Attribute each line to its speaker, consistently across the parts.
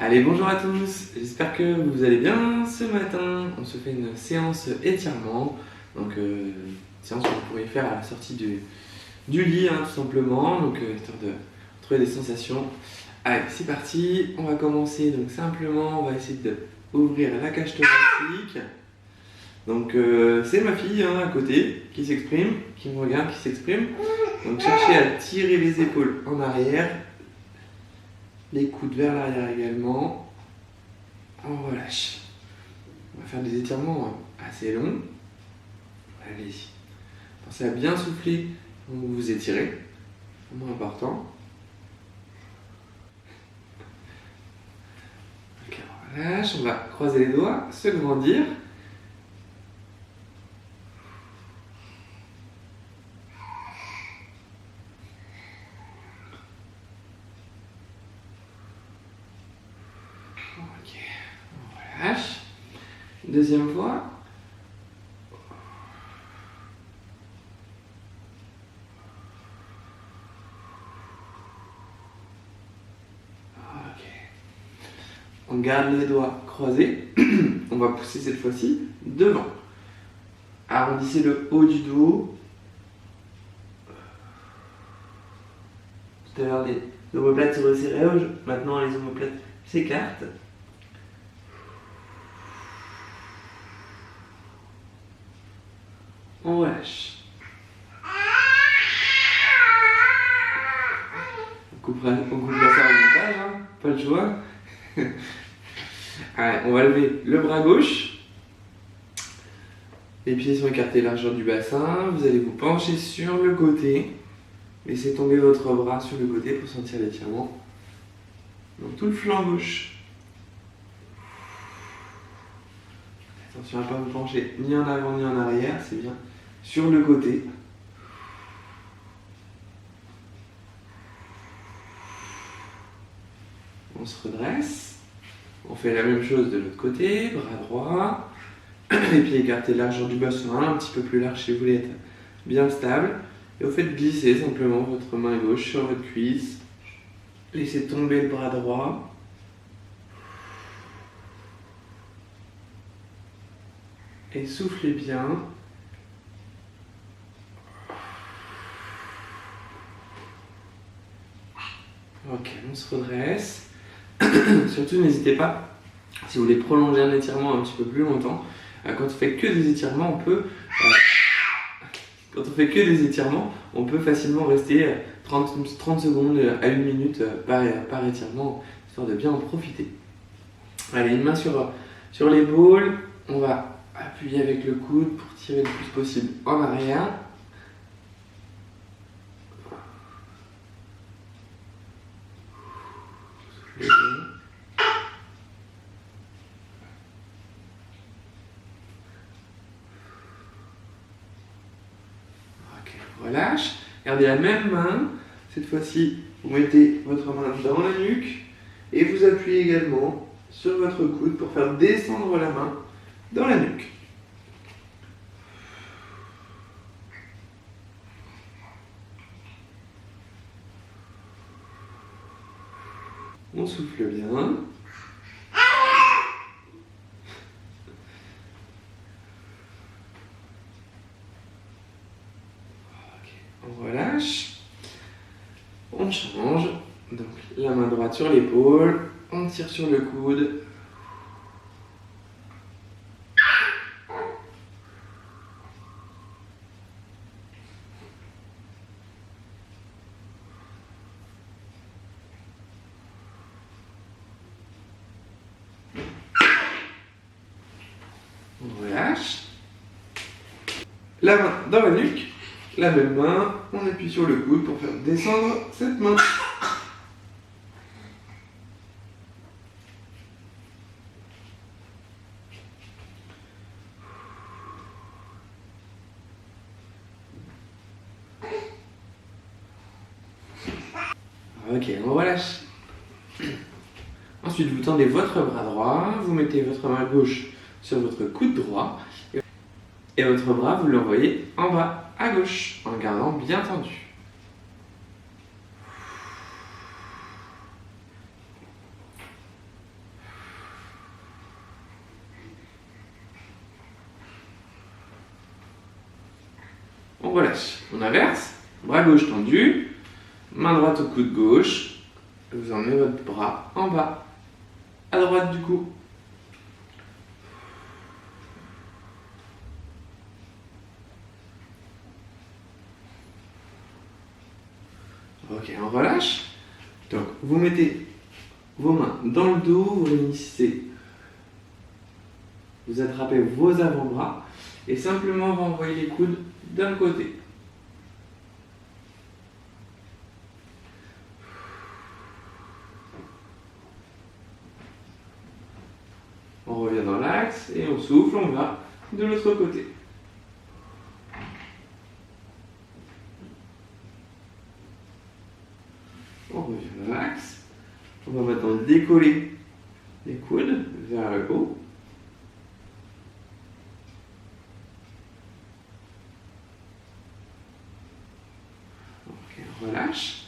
Speaker 1: Allez, bonjour à tous, j'espère que vous allez bien. Ce matin, on se fait une séance étirement. Donc, séance que vous pourriez faire à la sortie du lit, hein, tout simplement. Donc, histoire de trouver des sensations. Allez, c'est parti. On va commencer. Donc, simplement, on va essayer d'ouvrir la cage thoracique. Donc, c'est ma fille hein, à côté qui s'exprime, qui me regarde, qui s'exprime. Donc, cherchez à tirer les épaules en arrière. Les coudes vers l'arrière également. On relâche. On va faire des étirements assez longs. Allez-y. Pensez à bien souffler quand vous vous étirez. C'est vraiment important. Ok, on relâche. On va croiser les doigts, se grandir. Ok, on relâche. Deuxième fois. Ok. On garde les doigts croisés. On va pousser cette fois-ci devant. Arrondissez le haut du dos. Tout à l'heure, les omoplates se resserraient. Maintenant, les omoplates s'écartent. On relâche. On coupera ça au montage, hein, pas le choix. Allez, on va lever le bras gauche. Les pieds sont écartés largeur du bassin. Vous allez vous pencher sur le côté. Laissez tomber votre bras sur le côté pour sentir l'étirement. Donc tout le flanc gauche. Attention à ne pas vous pencher ni en avant ni en arrière, c'est bien sur le côté. On se redresse. On fait la même chose de l'autre côté, bras droit. Les pieds écartés largeur du bassin, un petit peu plus large si vous voulez être bien stable. Et vous faites glisser simplement votre main gauche sur votre cuisse. Laissez tomber le bras droit. Et soufflez bien. Ok, on se redresse. Surtout, n'hésitez pas, si vous voulez prolonger un étirement un petit peu plus longtemps, quand on fait que des étirements, on peut facilement rester 30 secondes à 1 minute par étirement, histoire de bien en profiter. Allez, une main sur l'épaule, on va appuyer avec le coude pour tirer le plus possible en arrière. Ok, relâche. Gardez la même main. Cette fois-ci, vous mettez votre main dans la nuque et vous appuyez également sur votre coude pour faire descendre la main dans la nuque. On souffle bien. On relâche. On change. Donc la main droite sur l'épaule. On tire sur le coude. On relâche. La main dans la nuque. La même main, on appuie sur le coude pour faire descendre cette main. Ok, on relâche. Ensuite, vous tendez votre bras droit, vous mettez votre main gauche sur votre coude droit et votre bras, vous l'envoyez en bas à gauche en le gardant bien tendu. on relâche. On inverse, bras gauche tendu, main droite au coude gauche. Vous emmenez votre bras en bas, à droite du cou. Ok, on relâche. Donc, vous mettez vos mains dans le dos, vous réunissez, vous attrapez vos avant-bras et simplement vous envoyez les coudes d'un côté. On revient dans l'axe et on souffle, on va de l'autre côté. On revient dans l'axe. On va maintenant décoller les coudes vers le haut. Ok, on relâche.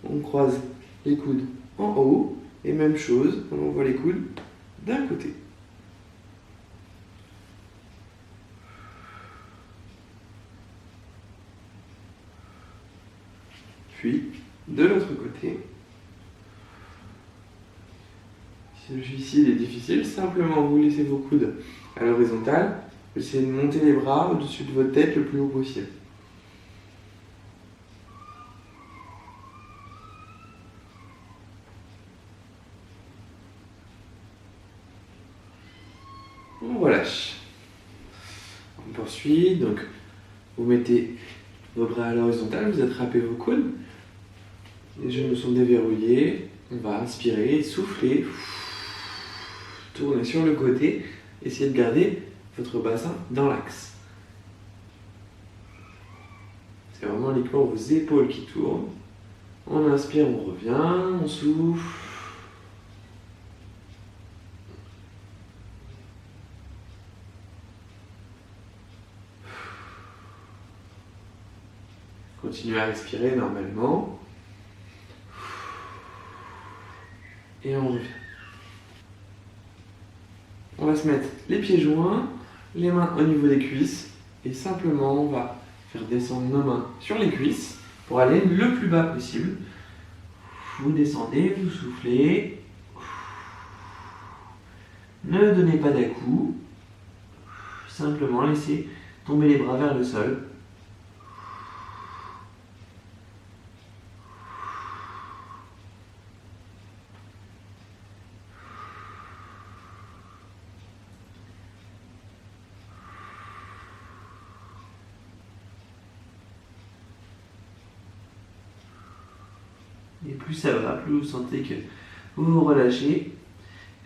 Speaker 1: On croise les coudes en haut. Et même chose, on envoie les coudes d'un côté. Puis, de l'autre côté. Si celui-ci est difficile, simplement vous laissez vos coudes à l'horizontale. Vous essayez de monter les bras au-dessus de votre tête le plus haut possible. On relâche. On poursuit. Donc, vous mettez vos bras à l'horizontale, vous attrapez vos coudes. Les genoux sont déverrouillés. On va inspirer, souffler. Tournez sur le côté. Essayez de garder votre bassin dans l'axe. C'est vraiment uniquement vos épaules qui tournent. On inspire, on revient, on souffle. Continuez à respirer normalement. Et on revient. On va se mettre les pieds joints, les mains au niveau des cuisses. Et simplement, on va faire descendre nos mains sur les cuisses pour aller le plus bas possible. Vous descendez, vous soufflez. Ne donnez pas d'à-coups. Simplement, laissez tomber les bras vers le sol. Et plus ça va, plus vous sentez que vous vous relâchez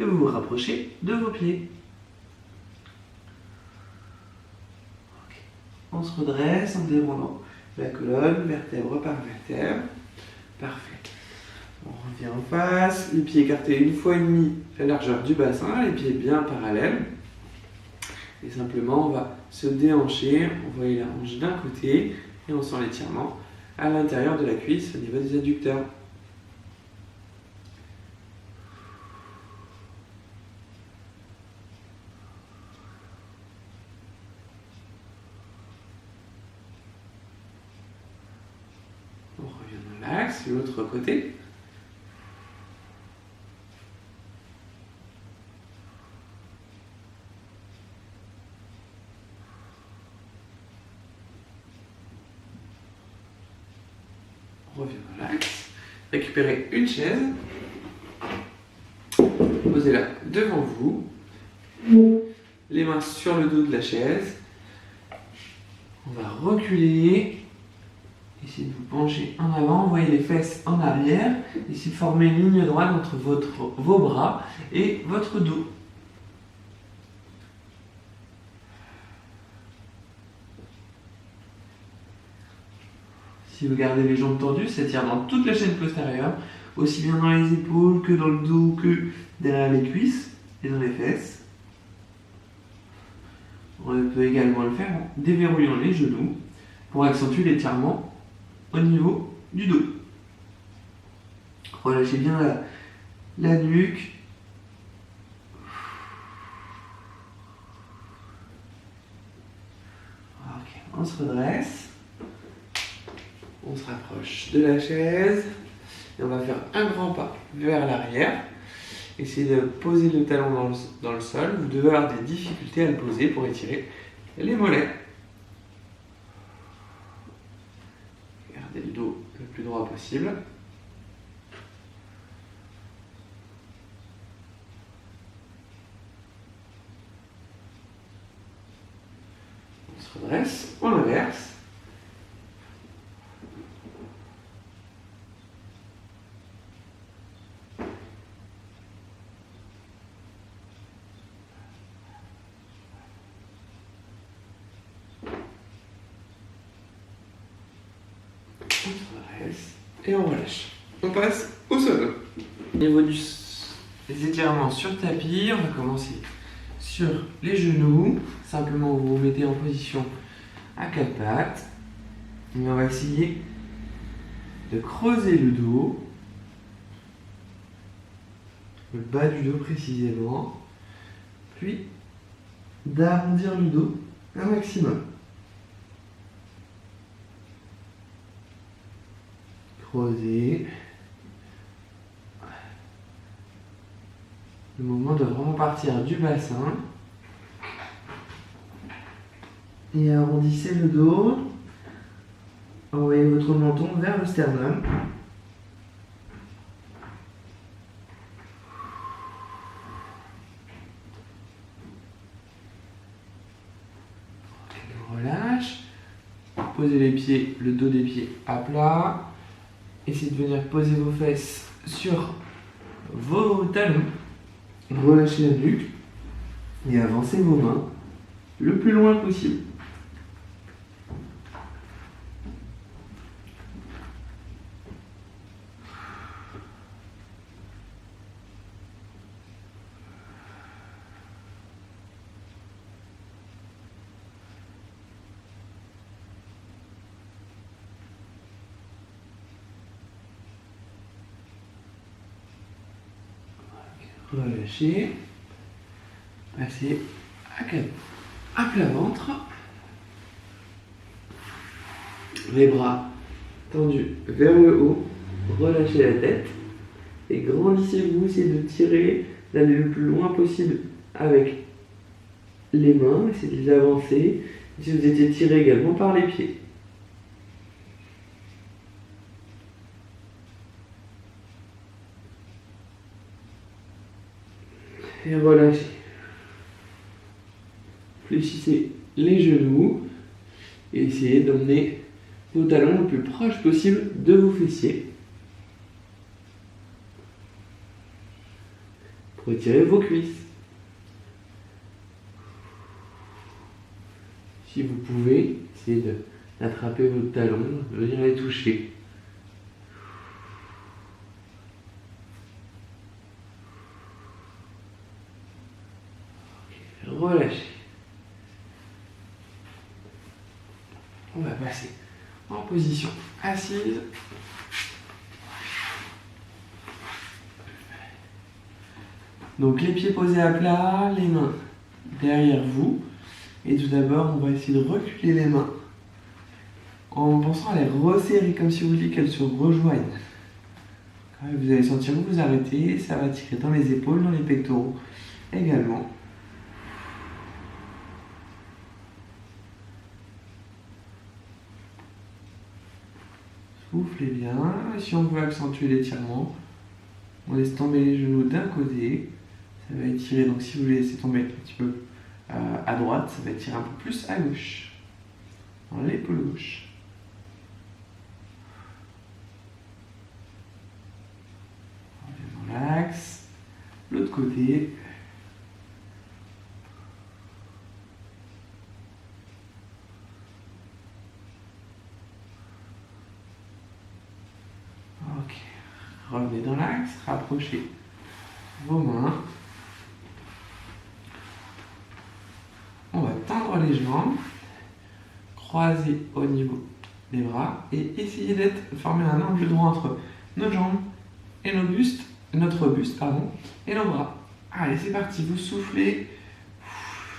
Speaker 1: et vous vous rapprochez de vos pieds. Okay. On se redresse en déroulant la colonne, vertèbre par vertèbre. Parfait. On revient en face, les pieds écartés 1,5 fois la largeur du bassin, les pieds bien parallèles. Et simplement, on va se déhancher, envoyer la hanche d'un côté et on sent l'étirement à l'intérieur de la cuisse au niveau des adducteurs. On revient dans l'axe, l'autre côté. On revient dans l'axe. Récupérez une chaise. Posez-la devant vous. Les mains sur le dos de la chaise. On va reculer. Essayez de vous pencher en avant, envoyez les fesses en arrière. Essayez de former une ligne droite entre vos bras et votre dos. Si vous gardez les jambes tendues, ça tire dans toute la chaîne postérieure, aussi bien dans les épaules que dans le dos, que derrière les cuisses et dans les fesses. On peut également le faire en déverrouillant les genoux pour accentuer l'étirement au niveau du dos. Relâchez bien la nuque. Ok, on se redresse. On se rapproche de la chaise et on va faire un grand pas vers l'arrière. Essayez de poser le talon dans le sol. Vous devez avoir des difficultés à le poser pour étirer les mollets. Gardez le dos le plus droit possible. On se redresse, on inverse. On se redresse et on relâche. On passe au sol. Au niveau des étirements sur tapis, on va commencer sur les genoux. Simplement, vous vous mettez en position à quatre pattes. Et on va essayer de creuser le dos, le bas du dos précisément, puis d'arrondir le dos un maximum. Creuser. Le mouvement doit vraiment partir du bassin. Et arrondissez le dos. Envoyez votre menton vers le sternum. On relâche. Posez les pieds, le dos des pieds à plat. Essayez de venir poser vos fesses sur vos talons. Relâchez la nuque et avancez vos mains le plus loin possible. Relâchez. Passez à quatre. À plat ventre. Les bras tendus vers le haut. Relâchez la tête. Et grandissez-vous. Essayez de tirer, d'aller le plus loin possible avec les mains. Essayez de les avancer. Si vous étiez tiré également par les pieds. Et relâchez. Fléchissez les genoux et essayez d'emmener vos talons le plus proche possible de vos fessiers pour étirer vos cuisses. Si vous pouvez, essayez d'attraper vos talons, de venir les toucher. Relâchez. On va passer en position assise. Donc les pieds posés à plat, les mains derrière vous. Et tout d'abord, on va essayer de reculer les mains en pensant à les resserrer comme si vous vouliez qu'elles se rejoignent. Vous allez sentir que vous arrêtez, ça va tirer dans les épaules, dans les pectoraux également. Soufflez bien. Si on veut accentuer l'étirement, on laisse tomber les genoux d'un côté. Ça va étirer, donc si vous les laissez tomber un petit peu à droite, ça va étirer un peu plus à gauche, dans l'épaule gauche. On revient dans l'axe. L'autre côté. Ok. Revenez dans l'axe, rapprochez vos mains. On va tendre les jambes, croiser au niveau des bras et essayer d'être former un angle droit entre nos jambes et notre buste et nos bras. Allez, c'est parti, vous soufflez,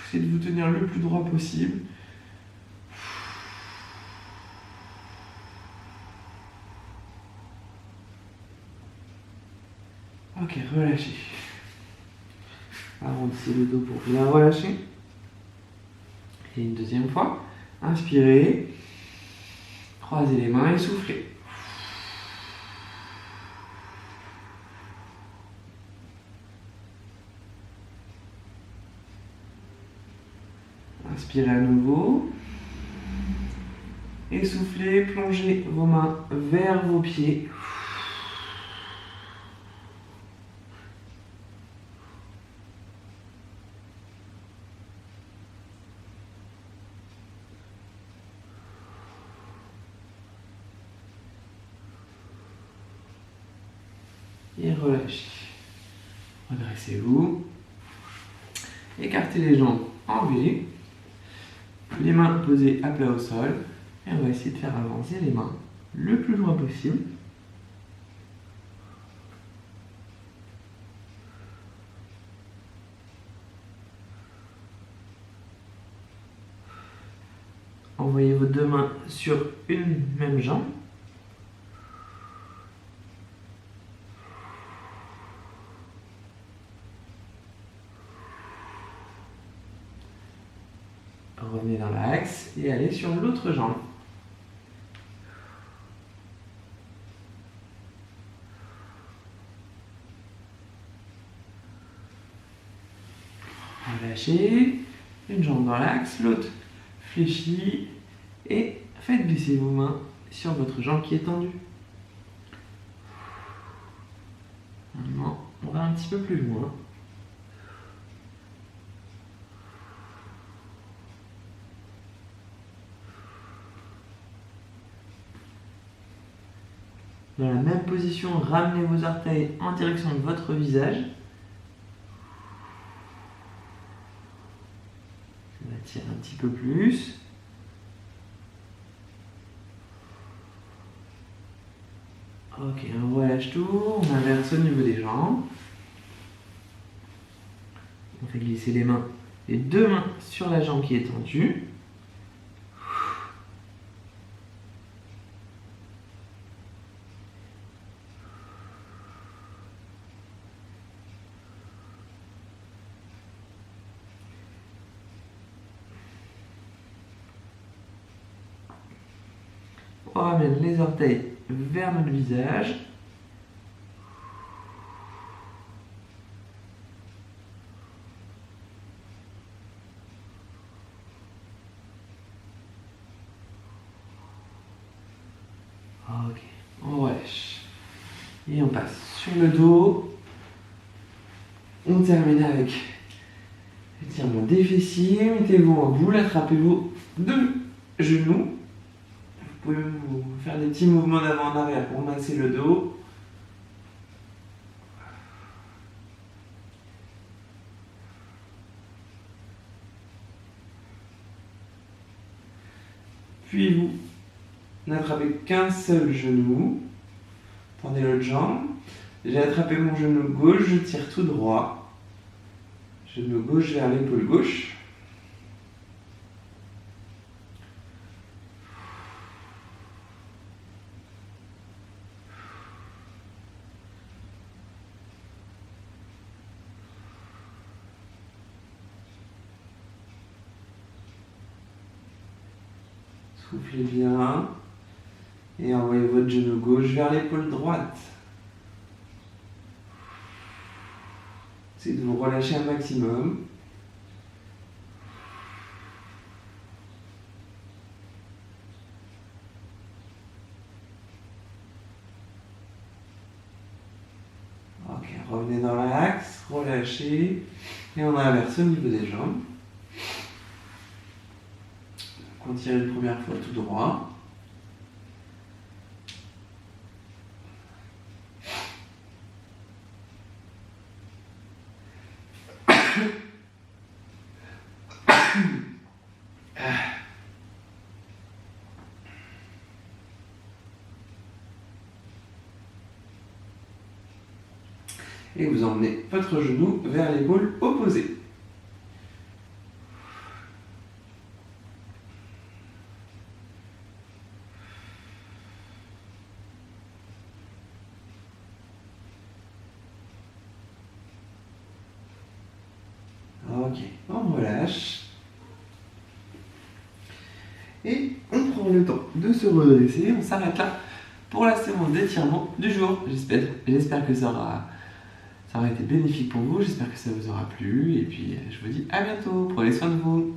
Speaker 1: essayez de vous tenir le plus droit possible. Ok, relâchez. Arrondissez le dos pour bien relâcher. Et une deuxième fois. Inspirez. Croisez les mains et soufflez. Inspirez à nouveau. Et soufflez, plongez vos mains vers vos pieds. Et relâchez. Redressez-vous. Écartez les jambes en V. Les mains posées à plat au sol. Et on va essayer de faire avancer les mains le plus loin possible. Envoyez vos deux mains sur une même jambe. Revenez dans l'axe et allez sur l'autre jambe. Relâchez, une jambe dans l'axe, l'autre fléchit et faites glisser vos mains sur votre jambe qui est tendue. Maintenant, on va un petit peu plus loin. Dans la même position, ramenez vos orteils en direction de votre visage. On va tirer un petit peu plus. Ok, on relâche tout, on inverse au niveau des jambes. On fait glisser les mains, les deux mains sur la jambe qui est tendue. On ramène les orteils vers notre visage. Ok, on relâche. Et on passe sur le dos. On termine avec l'étirement des fessiers. Mettez-vous en boule, attrapez vos deux genoux. Vous pouvez vous faire des petits mouvements d'avant en arrière pour masser le dos. Puis vous n'attrapez qu'un seul genou. Tendez l'autre jambe. J'ai attrapé mon genou gauche, je tire tout droit. Genou gauche vers l'épaule gauche. Soufflez bien. Et envoyez votre genou gauche vers l'épaule droite. Essayez de vous relâcher un maximum. Ok, revenez dans l'axe, relâchez. Et on inverse au niveau des jambes. On tire une première fois tout droit. Et vous emmenez votre genou vers l'épaule opposée. Ok, on relâche. Et on prend le temps de se redresser. On s'arrête là pour la séance d'étirement du jour. J'espère que ça aura été bénéfique pour vous. J'espère que ça vous aura plu. Et puis je vous dis à bientôt. Prenez soin de vous.